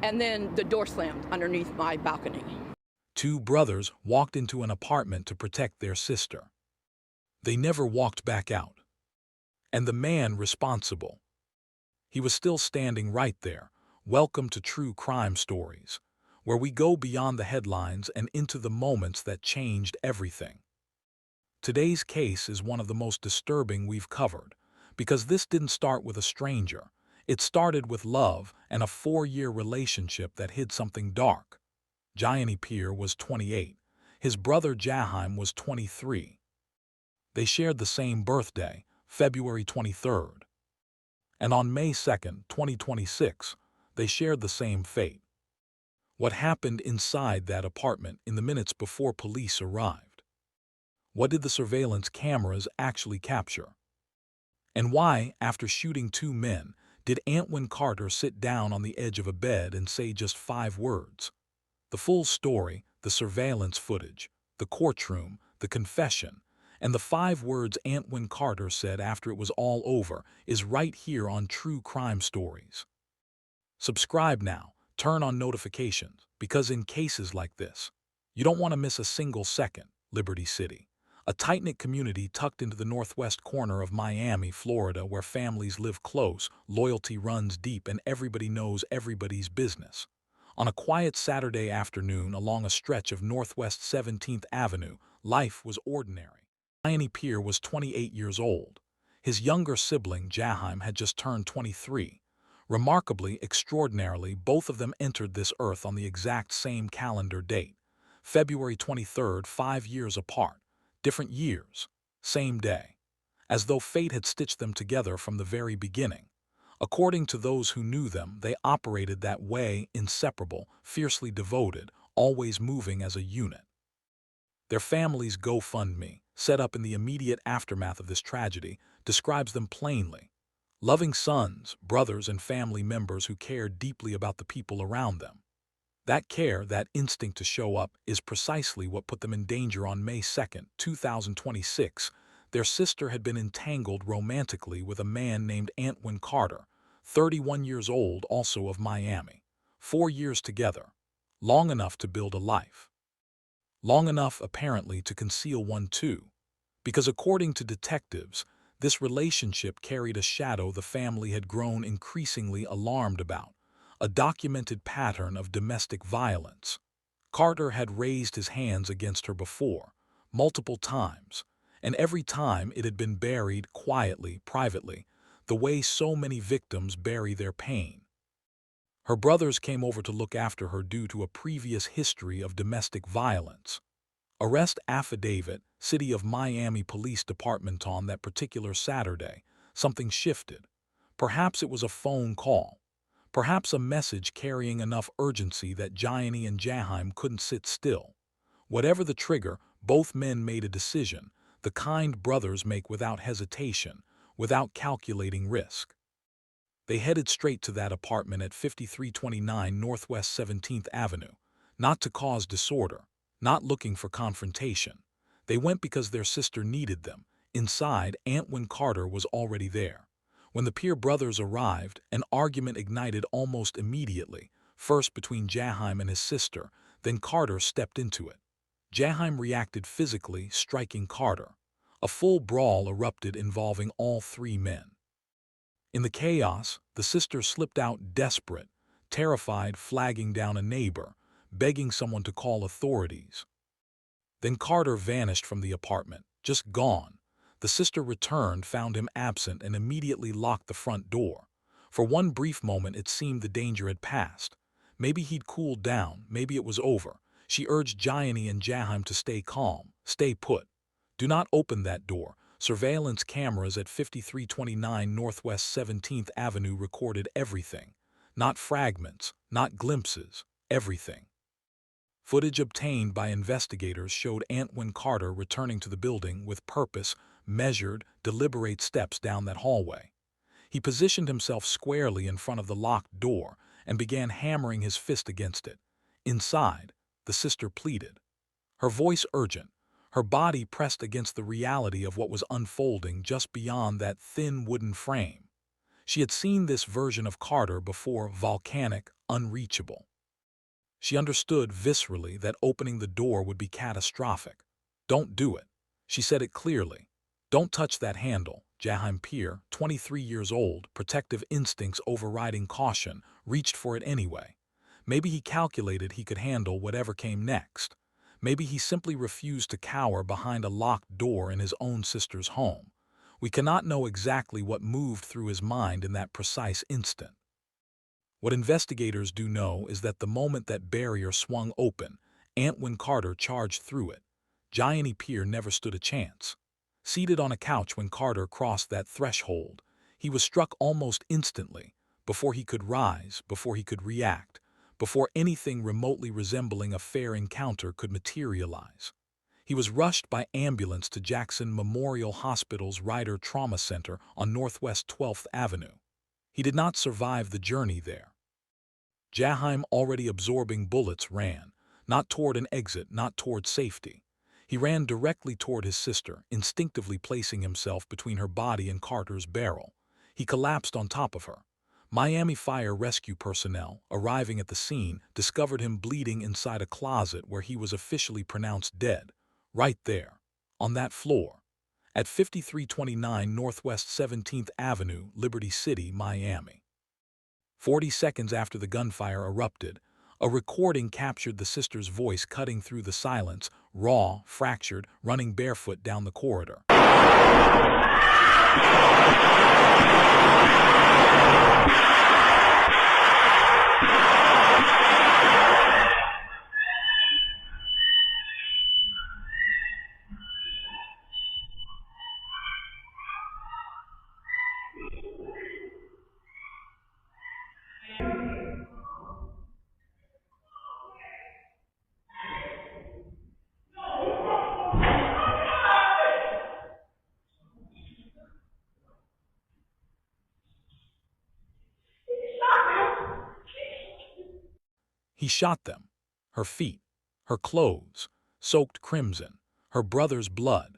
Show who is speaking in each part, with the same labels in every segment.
Speaker 1: and then the door slammed underneath my balcony.
Speaker 2: Two brothers walked into an apartment to protect their sister. They never walked back out. And the man responsible, he was still standing right there. Welcome to True Crime Stories, where we go beyond the headlines and into the moments that changed everything. Today's case is one of the most disturbing we've covered, because this didn't start with a stranger. It started with love and a 4-year relationship that hid something dark. Gianni Pierre was 28. His brother Jaheim was 23. They shared the same birthday, February 23rd. And on May 2nd, 2026, they shared the same fate. What happened inside that apartment in the minutes before police arrived? What did the surveillance cameras actually capture? And why, after shooting 2 men, did Antwan Carter sit down on the edge of a bed and say just 5 words? The full story, the surveillance footage, the courtroom, the confession, and the 5 words Antwan Carter said after it was all over is right here on True Crime Stories. Subscribe now, turn on notifications, because in cases like this, you don't want to miss a single second. Liberty City, a tight-knit community tucked into the northwest corner of Miami, Florida, where families live close, loyalty runs deep, and everybody knows everybody's business. On a quiet Saturday afternoon along a stretch of Northwest 17th Avenue, life was ordinary. Gianni Pierre was 28 years old. His younger sibling, Jaheim, had just turned 23. Remarkably, extraordinarily, both of them entered this earth on the exact same calendar date, February 23rd, 5 years apart. Different years, same day. As though fate had stitched them together from the very beginning. According to those who knew them, they operated that way, inseparable, fiercely devoted, always moving as a unit. Their family's GoFundMe, set up in the immediate aftermath of this tragedy, describes them plainly. Loving sons, brothers, and family members who cared deeply about the people around them. That care, that instinct to show up, is precisely what put them in danger on May 2nd, 2026. Their sister had been entangled romantically with a man named Antwan Carter, 31 years old, also of Miami. 4 years together. Long enough to build a life. Long enough, apparently, to conceal one too. Because according to detectives, this relationship carried a shadow the family had grown increasingly alarmed about. A documented pattern of domestic violence. Carter had raised his hands against her before, multiple times, and every time it had been buried quietly, privately, the way so many victims bury their pain. Her brothers came over to look after her due to a previous history of domestic violence. Arrest affidavit, City of Miami Police Department. On that particular Saturday, something shifted. Perhaps it was a phone call. Perhaps a message carrying enough urgency that Gianni and Jaheim couldn't sit still. Whatever the trigger, both men made a decision, the kind brothers make without hesitation, without calculating risk. They headed straight to that apartment at 5329 Northwest 17th Avenue, not to cause disorder, not looking for confrontation. They went because their sister needed them. Inside, Antwan Carter was already there. When the Pierre brothers arrived, an argument ignited almost immediately, first between Jaheim and his sister, then Carter stepped into it. Jaheim reacted physically, striking Carter. A full brawl erupted involving all 3 men. In the chaos, the sister slipped out desperate, terrified, flagging down a neighbor, begging someone to call authorities. Then Carter vanished from the apartment, just gone. The sister returned, found him absent, and immediately locked the front door. For one brief moment it seemed the danger had passed. Maybe he'd cooled down, maybe it was over. She urged Gianni and Jaheim to stay calm, stay put. Do not open that door. Surveillance cameras at 5329 Northwest 17th Avenue recorded everything. Not fragments, not glimpses, everything. Footage obtained by investigators showed Antwan Carter returning to the building with purpose, measured, deliberate steps down that hallway. He positioned himself squarely in front of the locked door and began hammering his fist against it. Inside, the sister pleaded. Her voice urgent, her body pressed against the reality of what was unfolding just beyond that thin wooden frame. She had seen this version of Carter before: volcanic, unreachable. She understood viscerally that opening the door would be catastrophic. "Don't do it." She said it clearly. "Don't touch that handle." Jaheim Pierre, 23 years old, protective instincts overriding caution, reached for it anyway. Maybe he calculated he could handle whatever came next. Maybe he simply refused to cower behind a locked door in his own sister's home. We cannot know exactly what moved through his mind in that precise instant. What investigators do know is that the moment that barrier swung open, Antwan Carter charged through it. Gianni Pierre never stood a chance. Seated on a couch when Carter crossed that threshold, he was struck almost instantly, before he could rise, before he could react, before anything remotely resembling a fair encounter could materialize. He was rushed by ambulance to Jackson Memorial Hospital's Ryder Trauma Center on Northwest 12th Avenue. He did not survive the journey there. Jaheim, already absorbing bullets, ran, not toward an exit, not toward safety. He ran directly toward his sister, instinctively placing himself between her body and Carter's barrel. He collapsed on top of her. Miami fire rescue personnel, arriving at the scene, discovered him bleeding inside a closet where he was officially pronounced dead, right there, on that floor, at 5329 Northwest 17th Avenue, Liberty City, Miami. 40 seconds after the gunfire erupted, a recording captured the sister's voice cutting through the silence, raw, fractured, running barefoot down the corridor. He shot them. Her feet, her clothes, soaked crimson, her brother's blood,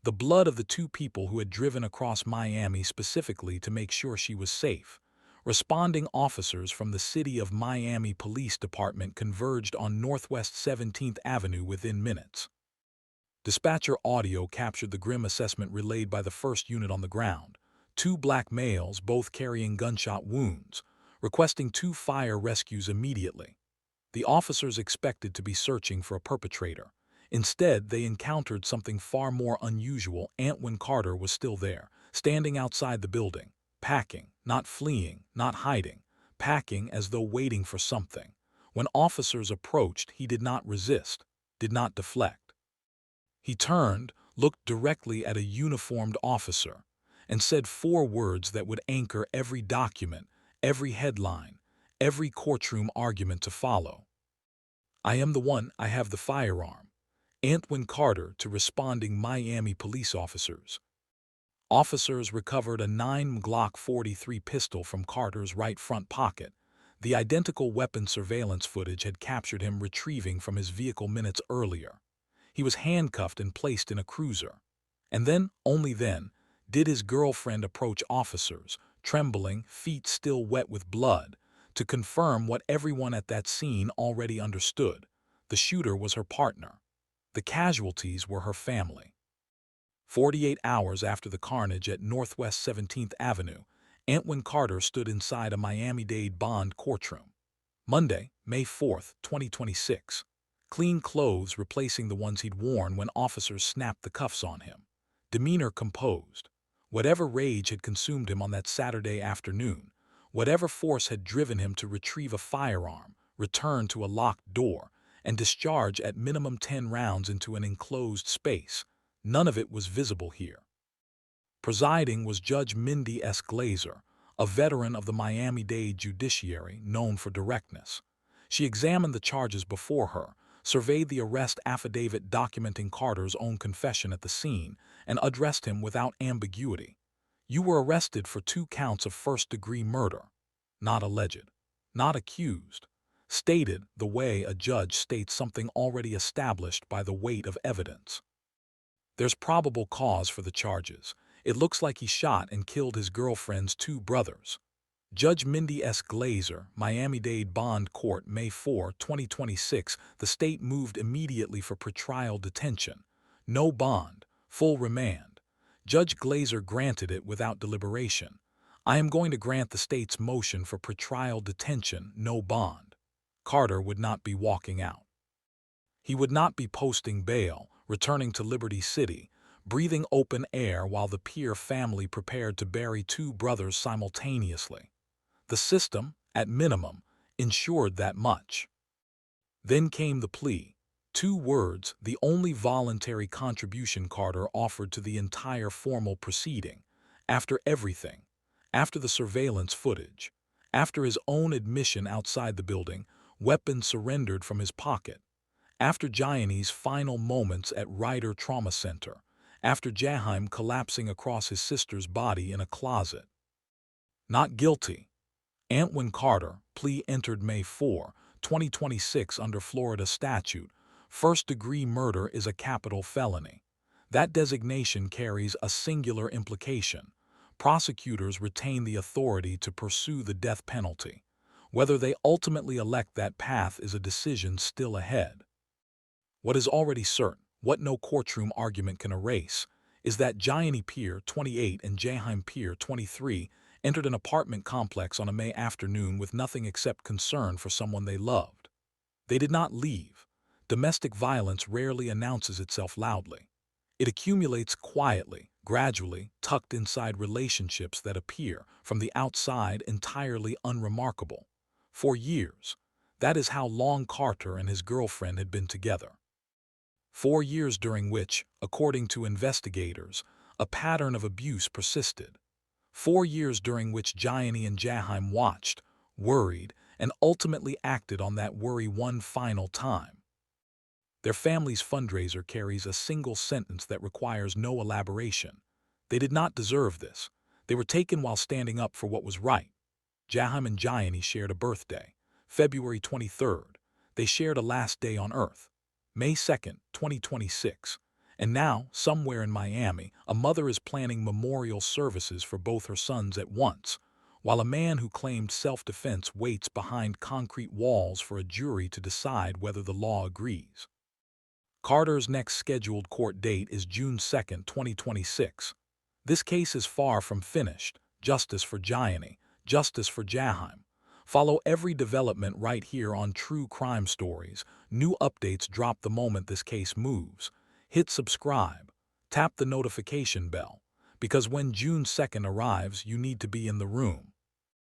Speaker 2: the blood of the two people who had driven across Miami specifically to make sure she was safe. Responding officers from the City of Miami Police Department converged on Northwest 17th Avenue within minutes. Dispatcher audio captured the grim assessment relayed by the first unit on the ground: two black males, both carrying gunshot wounds, requesting 2 fire rescues immediately. The officers expected to be searching for a perpetrator. Instead, they encountered something far more unusual. Antwan Carter was still there, standing outside the building, packing, not fleeing, not hiding, packing as though waiting for something. When officers approached, he did not resist, did not deflect. He turned, looked directly at a uniformed officer, and said 4 words that would anchor every document, every headline, every courtroom argument to follow. "I am the one, I have the firearm." Antwan Carter to responding Miami police officers. Officers recovered a 9 Glock 43 pistol from Carter's right front pocket. The identical weapon surveillance footage had captured him retrieving from his vehicle minutes earlier. He was handcuffed and placed in a cruiser. And then, only then, did his girlfriend approach officers, trembling, feet still wet with blood, to confirm what everyone at that scene already understood: the shooter was her partner. The casualties were her family. 48 hours after the carnage at Northwest 17th Avenue, Antwan Carter stood inside a Miami-Dade bond courtroom. Monday, May 4, 2026. Clean clothes replacing the ones he'd worn when officers snapped the cuffs on him. Demeanor composed. Whatever rage had consumed him on that Saturday afternoon, whatever force had driven him to retrieve a firearm, return to a locked door, and discharge at minimum 10 rounds into an enclosed space, none of it was visible here. Presiding was Judge Mindy S. Glazer, a veteran of the Miami-Dade judiciary known for directness. She examined the charges before her, surveyed the arrest affidavit documenting Carter's own confession at the scene, and addressed him without ambiguity. "You were arrested for 2 counts of first-degree murder. Not alleged. Not accused." Stated the way a judge states something already established by the weight of evidence. "There's probable cause for the charges. It looks like he shot and killed his girlfriend's two brothers. Judge Mindy S. Glazer, Miami-Dade Bond Court, May 4, 2026. The state moved immediately for pretrial detention. No bond, full remand. Judge Glazer granted it without deliberation. I am going to grant the state's motion for pretrial detention, no bond. Carter would not be walking out. He would not be posting bail, returning to Liberty City, breathing open air while the Pierre family prepared to bury two brothers simultaneously. The system, at minimum, ensured that much. Then came the plea. 2 words, the only voluntary contribution Carter offered to the entire formal proceeding. After everything, after the surveillance footage, after his own admission outside the building, weapons surrendered from his pocket, after Gianni's final moments at Ryder Trauma Center, after Jaheim collapsing across his sister's body in a closet. Not guilty. Antwan Carter, plea entered May 4, 2026 under Florida statute. First-degree murder is a capital felony. That designation carries a singular implication. Prosecutors retain the authority to pursue the death penalty. Whether they ultimately elect that path is a decision still ahead. What is already certain, what no courtroom argument can erase, is that Gianni Pierre, 28, and Jaheim Pierre, 23, entered an apartment complex on a May afternoon with nothing except concern for someone they loved. They did not leave. Domestic violence rarely announces itself loudly. It accumulates quietly, gradually, tucked inside relationships that appear, from the outside, entirely unremarkable. For years, that is how long Carter and his girlfriend had been together. 4 years during which, according to investigators, a pattern of abuse persisted. 4 years during which Gianni and Jaheim watched, worried, and ultimately acted on that worry one final time. Their family's fundraiser carries a single sentence that requires no elaboration. They did not deserve this. They were taken while standing up for what was right. Jaheim and Gianni shared a birthday, February 23rd. They shared a last day on Earth, May 2nd, 2026. And now, somewhere in Miami, a mother is planning memorial services for both her sons at once, while a man who claimed self-defense waits behind concrete walls for a jury to decide whether the law agrees. Carter's next scheduled court date is June 2nd, 2026. This case is far from finished. Justice for Gianni, justice for Jaheim. Follow every development right here on True Crime Stories. New updates drop the moment this case moves. Hit subscribe, tap the notification bell, because when June 2nd arrives, you need to be in the room.